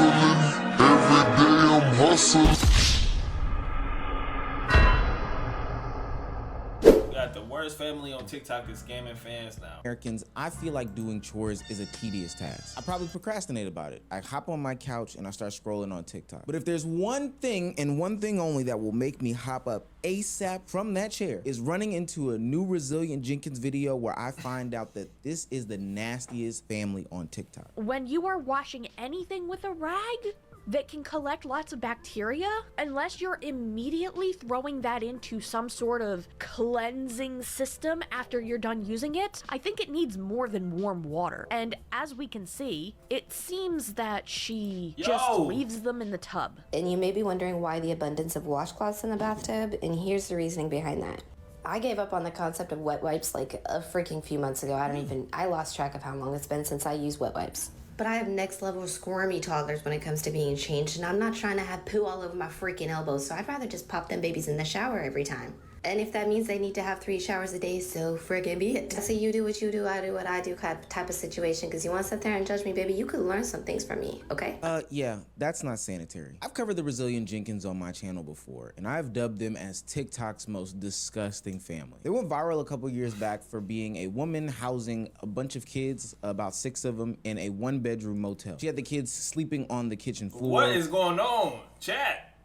hustling. Every day I'm hustling. Got the worst family on TikTok is scamming fans now. Americans, I feel like doing chores is a tedious task. I probably procrastinate about it. I hop on my couch and I start scrolling on TikTok. But if there's one thing and one thing only that will make me hop up ASAP from that chair, is running into a new Resilient Jenkins video where I find out that this is the nastiest family on TikTok. When you are washing anything with a rag that can collect lots of bacteria, unless you're immediately throwing that into some sort of cleansing system after you're done using it, I think it needs more than warm water. And as we can see, it seems that she just leaves them in the tub. And you may be wondering why the abundance of washcloths in the bathtub, and here's the reasoning behind that. I gave up on the concept of wet wipes like a freaking few months ago. I lost track of how long it's been since I used wet wipes. But I have next level squirmy toddlers when it comes to being changed, and I'm not trying to have poo all over my freaking elbows, so I'd rather just pop them babies in the shower every time. And if that means they need to have 3 showers a day, so friggin' be it. So you do what you do, I do what I do type of situation, because you want to sit there and judge me, baby, you could learn some things from me, okay? Yeah, that's not sanitary. I've covered the Resilient Jenkins on my channel before, and I've dubbed them as TikTok's most disgusting family. They went viral a couple years back for being a woman housing a bunch of kids, about 6 of them, in a 1-bedroom motel. She had the kids sleeping on the kitchen floor. What is going on? Chat.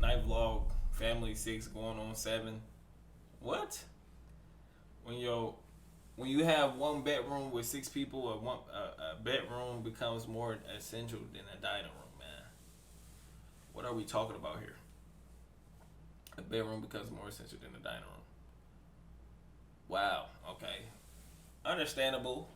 Night vlog. Family 6 going on 7. What? When you have 1 bedroom with 6 people, a bedroom becomes more essential than a dining room, man. What are we talking about here? A bedroom becomes more essential than a dining room. Wow. Okay. Understandable.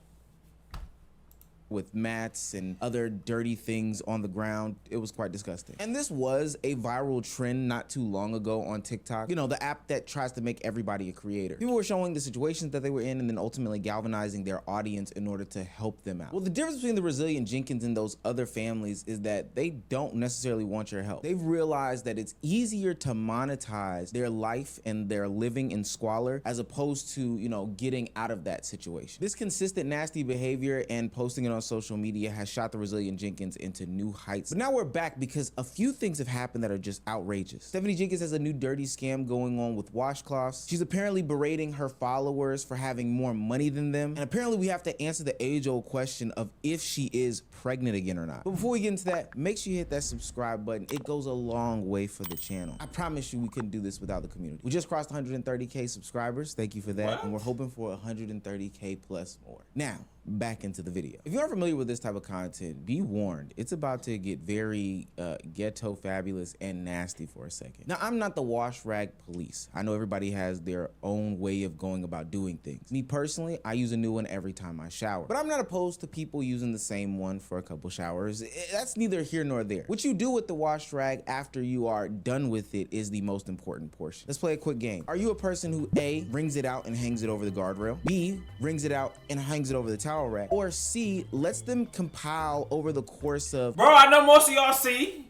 With mats and other dirty things on the ground. It was quite disgusting. And this was a viral trend not too long ago on TikTok. You know, the app that tries to make everybody a creator. People were showing the situations that they were in and then ultimately galvanizing their audience in order to help them out. Well, the difference between the Resilient Jenkins and those other families is that they don't necessarily want your help. They've realized that it's easier to monetize their life and their living in squalor as opposed to, you know, getting out of that situation. This consistent nasty behavior and posting it on social media has shot the Resilient Jenkins into new heights. But now we're back because a few things have happened that are just outrageous. Stephanie Jenkins has a new dirty scam going on with washcloths. She's apparently berating her followers for having more money than them. And apparently we have to answer the age-old question of if she is pregnant again or not. But before we get into that, make sure you hit that subscribe button. It goes a long way for the channel. I promise you we couldn't do this without the community. We just crossed 130K subscribers. Thank you for that. What? And we're hoping for 130K plus more. Now, back into the video. If you aren't familiar with this type of content, be warned, it's about to get very ghetto, fabulous, and nasty for a second. Now, I'm not the wash rag police. I know everybody has their own way of going about doing things. Me personally, I use a new one every time I shower. But I'm not opposed to people using the same one for a couple showers. That's neither here nor there. What you do with the wash rag after you are done with it is the most important portion. Let's play a quick game. Are you a person who A, brings it out and hangs it over the guardrail, B, brings it out and hangs it over the towel rack, or C, lets them compile over the course of... Bro, I know most of y'all see.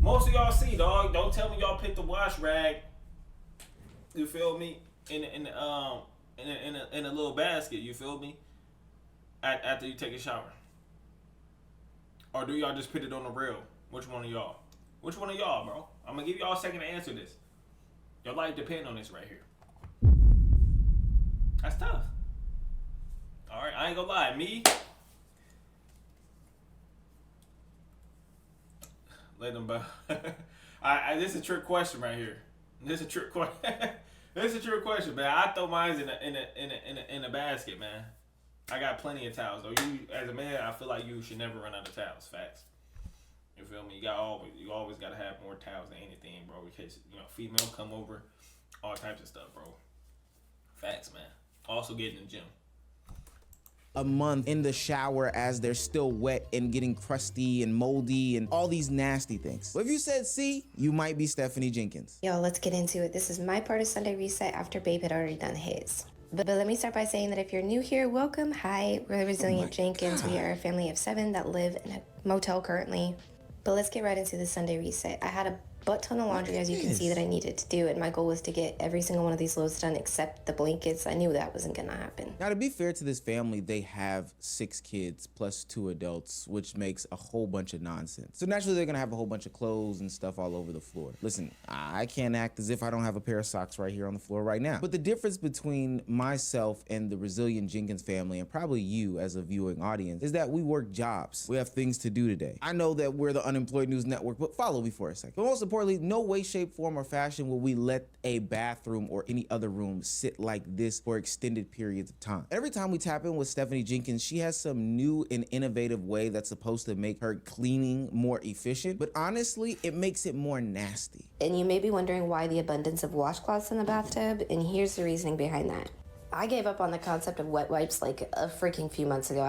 Most of y'all see, dog. Don't tell me y'all picked the wash rag. You feel me? In a little basket. You feel me? After you take a shower. Or do y'all just put it on the rail? Which one of y'all? Which one of y'all, bro? I'm gonna give y'all a second to answer this. Your life depend on this right here. That's tough. All right, I ain't gonna lie. Me, let them bow. This is a trick question right here. This is a trick question. This is a trick question, man. I throw mine in a basket, man. I got plenty of towels. Though you, as a man, I feel like you should never run out of towels. Facts. You feel me? You always gotta have more towels than anything, bro. Because female come over, all types of stuff, bro. Facts, man. Also get in the gym. A month in the shower as they're still wet and getting crusty and moldy and all these nasty things. But if you said C, you might be Stephanie Jenkins. Yo, let's get into it. This is my part of Sunday Reset after Babe had already done his. But let me start by saying that if you're new here, welcome. Hi, we're the Resilient Jenkins. We are a family of 7 that live in a motel currently. But let's get right into the Sunday Reset. I had a butt ton of laundry, as you can see, that I needed to do, and my goal was to get every single one of these loads done except the blankets. I knew that wasn't gonna happen. Now, to be fair to this family, they have 6 kids plus 2 adults, which makes a whole bunch of nonsense. So naturally, they're gonna have a whole bunch of clothes and stuff all over the floor. Listen, I can't act as if I don't have a pair of socks right here on the floor right now. But the difference between myself and the Resilient Jenkins family, and probably you as a viewing audience, is that we work jobs. We have things to do today. I know that we're the Unemployed News Network, but follow me for a second. But most importantly, no way, shape, form, or fashion will we let a bathroom or any other room sit like this for extended periods of time. Every time we tap in with Stephanie Jenkins, she has some new and innovative way that's supposed to make her cleaning more efficient, but honestly, it makes it more nasty. And you may be wondering why the abundance of washcloths in the bathtub, and here's the reasoning behind that. I gave up on the concept of wet wipes like a freaking few months ago.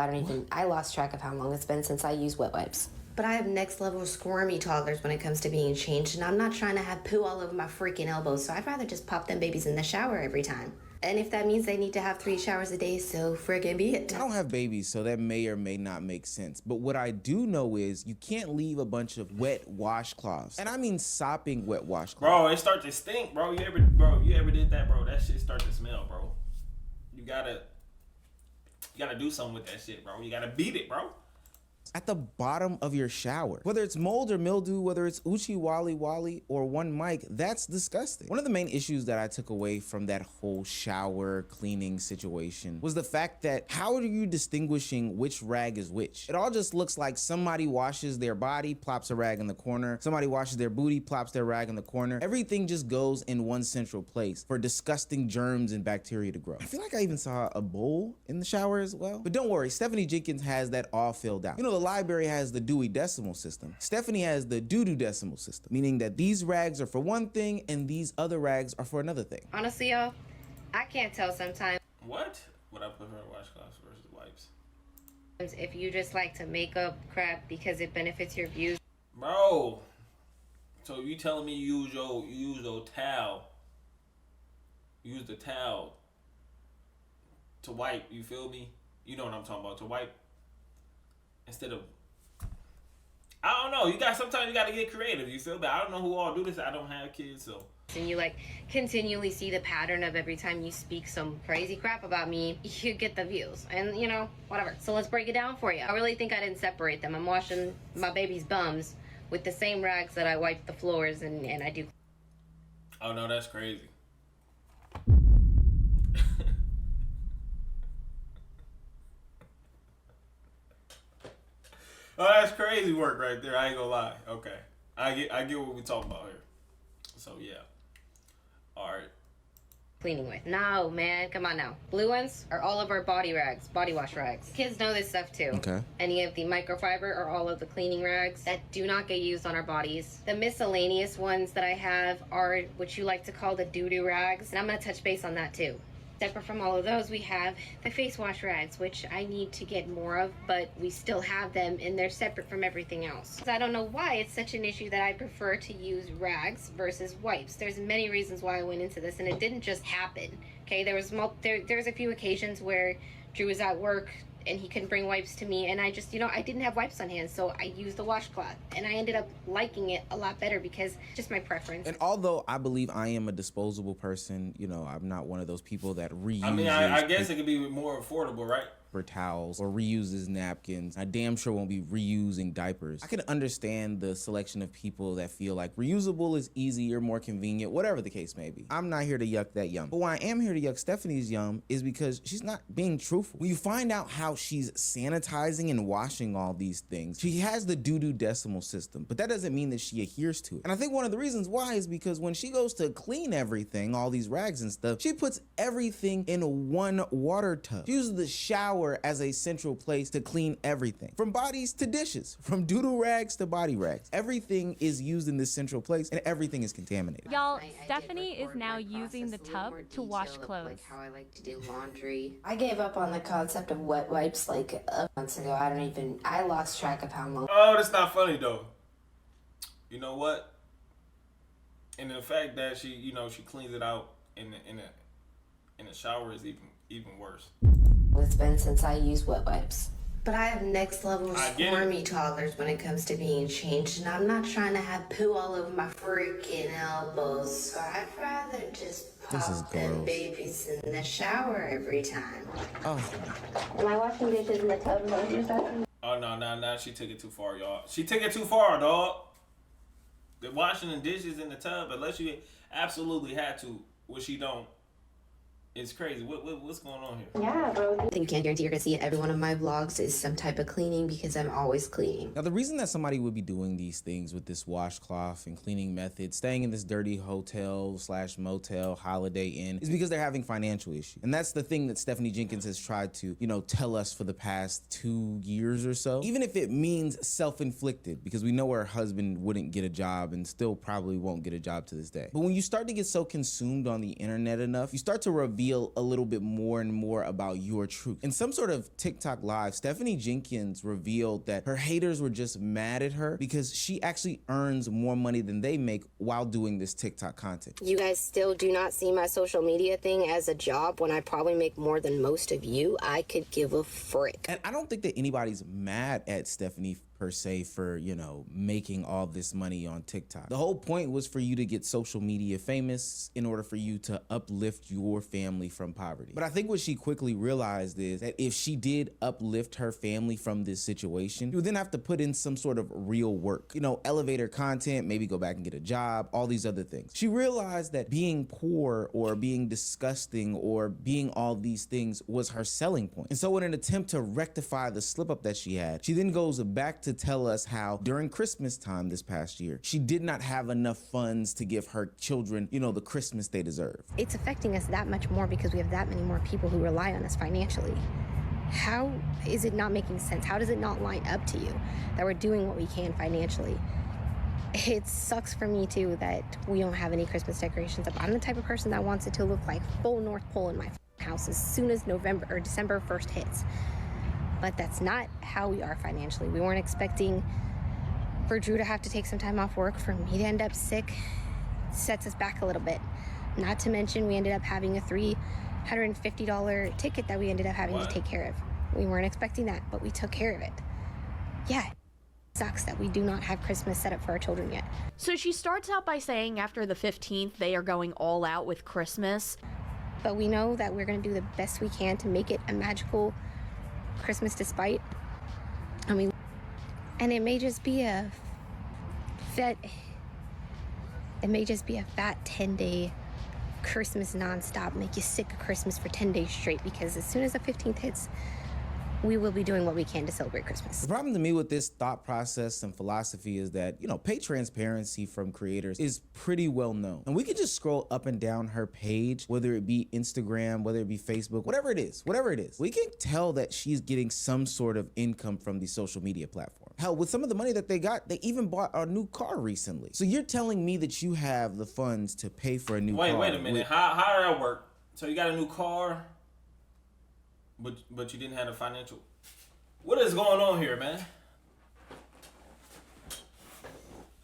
I lost track of how long it's been since I used wet wipes. But I have next level squirmy toddlers when it comes to being changed, and I'm not trying to have poo all over my freaking elbows, so I'd rather just pop them babies in the shower every time. And if that means they need to have 3 showers a day, so friggin' be it. I don't have babies, so that may or may not make sense. But what I do know is you can't leave a bunch of wet washcloths. And I mean sopping wet washcloths. Bro, it starts to stink, bro. You ever did that, bro? That shit start to smell, bro. You gotta do something with that shit, bro. You gotta beat it, bro. At the bottom of your shower. Whether it's mold or mildew, whether it's Uchi Wally Wally or one mic, that's disgusting. One of the main issues that I took away from that whole shower cleaning situation was the fact that how are you distinguishing which rag is which? It all just looks like somebody washes their body, plops a rag in the corner. Somebody washes their booty, plops their rag in the corner. Everything just goes in one central place for disgusting germs and bacteria to grow. I feel like I even saw a bowl in the shower as well. But don't worry, Stephanie Jenkins has that all filled out. You know, the library has the Dewey Decimal System. Stephanie has the Doo-Doo Decimal System, meaning that these rags are for one thing and these other rags are for another thing. Honestly, y'all, I can't tell sometimes. What? Would I prefer washcloths versus wipes? If you just like to make up crap because it benefits your views. Bro, so you telling me you use your towel? Use the towel to wipe, you feel me? You know what I'm talking about, to wipe. Instead of, I don't know. Sometimes you gotta get creative. You feel me? I don't know who all do this. I don't have kids, so. And you like continually see the pattern of every time you speak some crazy crap about me, you get the views, and you know, whatever. So let's break it down for you. I really think I didn't separate them. I'm washing my baby's bums with the same rags that I wipe the floors, and I do. Oh no, that's crazy. Oh, that's crazy work right there. I ain't gonna lie. Okay, I get what we talking about here. So yeah. All right. Cleaning with. No, man, come on now. Blue ones are all of our body rags, body wash rags. Kids know this stuff too. Okay. Any of the microfiber are all of the cleaning rags that do not get used on our bodies. The miscellaneous ones that I have are what you like to call the doo-doo rags, and I'm gonna touch base on that too. Separate from all of those, we have the face wash rags, which I need to get more of, but we still have them, and they're separate from everything else. I don't know why it's such an issue that I prefer to use rags versus wipes. There's many reasons why I went into this, and it didn't just happen. Okay, there's a few occasions where Drew was at work and he couldn't bring wipes to me, and I just, I didn't have wipes on hand, so I used the washcloth, and I ended up liking it a lot better because just my preference. And although I believe I am a disposable person, I'm not one of those people that reuses. I mean, I guess it could be more affordable, right? For towels or reuses napkins. I damn sure won't be reusing diapers. I can understand the selection of people that feel like reusable is easier, more convenient, whatever the case may be. I'm not here to yuck that yum. But why I am here to yuck Stephanie's yum is because she's not being truthful. When you find out how she's sanitizing and washing all these things, she has the doo-doo decimal system, but that doesn't mean that she adheres to it. And I think one of the reasons why is because when she goes to clean everything, all these rags and stuff, she puts everything in one water tub. She uses the shower as a central place to clean everything, from bodies to dishes, from doodle rags to body rags. Everything is used in this central place and everything is contaminated. Y'all, Stephanie is now using the tub to wash clothes. Like how I like to do laundry. I gave up on the concept of wet wipes like months ago. I lost track of how long. Oh, that's not funny though. You know what? And the fact that she cleans it out in the shower is even worse. It's been since I used wet wipes. But I have next level I get it. squirmy toddlers when it comes to being changed, and I'm not trying to have poo all over my freaking elbows. So I'd rather just This is pop them gross. babies in the shower every time. Oh, Am I washing dishes in the tub? Oh no, she took it too far, y'all. She took it too far, dog. The washing the dishes in the tub, unless you absolutely had to, which she don't. It's crazy. What's going on here? Yeah, bro. I think can't guarantee you're gonna see every one of my vlogs is some type of cleaning because I'm always cleaning. now the reason that somebody would be doing these things with this washcloth and cleaning method, staying in this dirty hotel / motel, Holiday Inn, is because they're having financial issues. And that's the thing that Stephanie Jenkins has tried to, tell us for the past 2 years or so. Even if it means self-inflicted, because we know her husband wouldn't get a job and still probably won't get a job to this day. But when you start to get so consumed on the internet enough, you start to reveal a little bit more and more about your truth. In some sort of TikTok live, Stephanie Jenkins revealed that her haters were just mad at her because she actually earns more money than they make while doing this TikTok content. You guys still do not see my social media thing as a job when I probably make more than most of you. I could give a frick. And I don't think that anybody's mad at Stephanie per se for, making all this money on TikTok. The whole point was for you to get social media famous in order for you to uplift your family from poverty. But I think what she quickly realized is that if she did uplift her family from this situation, you would then have to put in some sort of real work. Elevator content, maybe go back and get a job, all these other things. She realized that being poor or being disgusting or being all these things was her selling point. And so in an attempt to rectify the slip up that she had, she then goes back to tell us how during Christmas time this past year, she did not have enough funds to give her children, the Christmas they deserve. It's affecting us that much more because we have that many more people who rely on us financially. How is it not making sense? How does it not line up to you that we're doing what we can financially? It sucks for me too that we don't have any Christmas decorations up. I'm the type of person that wants it to look like full North Pole in my house as soon as November or December 1st hits. But that's not how we are financially. We weren't expecting for Drew to have to take some time off work, for me to end up sick. Sets us back a little bit. Not to mention we ended up having a $350 ticket that we ended up having to take care of. We weren't expecting that, but we took care of it. Yeah, it sucks that we do not have Christmas set up for our children yet. So she starts out by saying after the 15th, they are going all out with Christmas. But we know that we're gonna do the best we can to make it a magical Christmas despite. And it may just be a fat 10-day Christmas nonstop, make you sick of Christmas for 10 days straight, because as soon as the 15th hits, we will be doing what we can to celebrate Christmas. The problem to me with this thought process and philosophy is that, pay transparency from creators is pretty well known. And we can just scroll up and down her page, whether it be Instagram, whether it be Facebook, whatever it is. We can tell that she's getting some sort of income from the social media platform. Hell, with some of the money that they got, they even bought a new car recently. So you're telling me that you have the funds to pay for a new car. Wait a minute. How did that work? So you got a new car, but you didn't have the financial. What is going on here, man?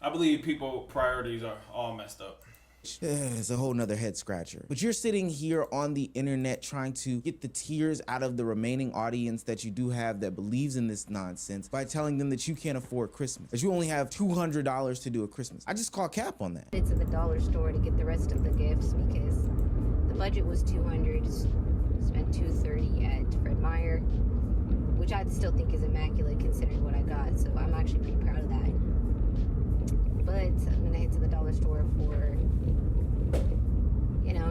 I believe people priorities are all messed up. It's a whole nother head scratcher. But you're sitting here on the internet trying to get the tears out of the remaining audience that you do have that believes in this nonsense by telling them that you can't afford Christmas, that you only have $200 to do a Christmas. I just call cap on that. It's in the dollar store to get the rest of the gifts because the budget was $200. Spent $230 at Fred Meyer, which I still think is immaculate considering what I got. So I'm actually pretty proud of that. But I'm gonna head to the dollar store for,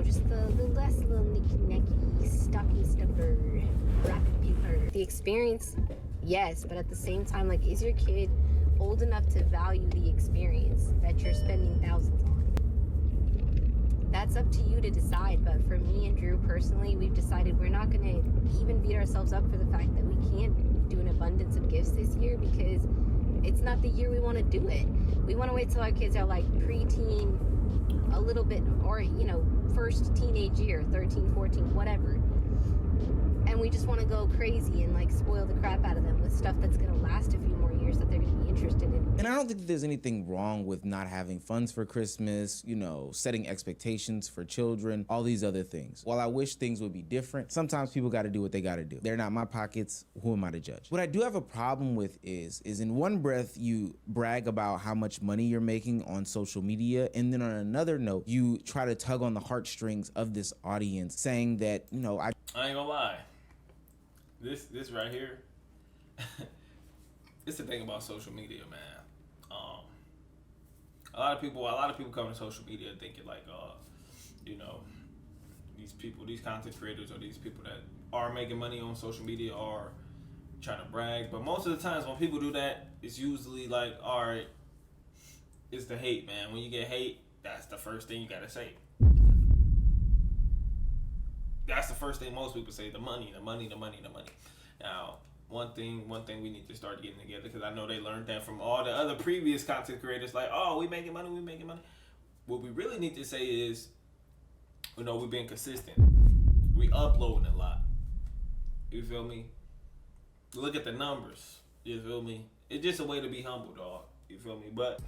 just the less little nicky-nacky stocking stuffer wrapping paper. The experience, yes, but at the same time, is your kid old enough to value the experience that you're spending thousands on? That's up to you to decide, but for me and Drew personally, we've decided we're not gonna even beat ourselves up for the fact that we can't do an abundance of gifts this year because it's not the year we want to do it. We want to wait till our kids are preteen, a little bit, or first teenage year, 13, 14, whatever. And we just want to go crazy and spoil the crap out of them with stuff that's going to last a few more years that they're going to be interested in. And I don't think that there's anything wrong with not having funds for Christmas, you know, setting expectations for children, all these other things. While I wish things would be different, sometimes people got to do what they got to do. They're not my pockets. Who am I to judge? What I do have a problem with is in one breath, you brag about how much money you're making on social media, and then on another note, you try to tug on the heartstrings of this audience, saying that, you know, I ain't gonna lie. This right here, it's the thing about social media, man. A lot of people come to social media thinking like, you know, these content creators or these people that are making money on social media are trying to brag. But most of the times when people do that, it's usually like, all right, it's the hate, man. When you get hate, that's the first thing you gotta say. That's the first thing most people say, the money. Now, one thing we need to start getting together, because I know they learned that from all the other previous content creators, like, oh, we making money. What we really need to say is, you know, we being consistent. We uploading a lot. You feel me? Look at the numbers. You feel me? It's just a way to be humble, dog. You feel me? But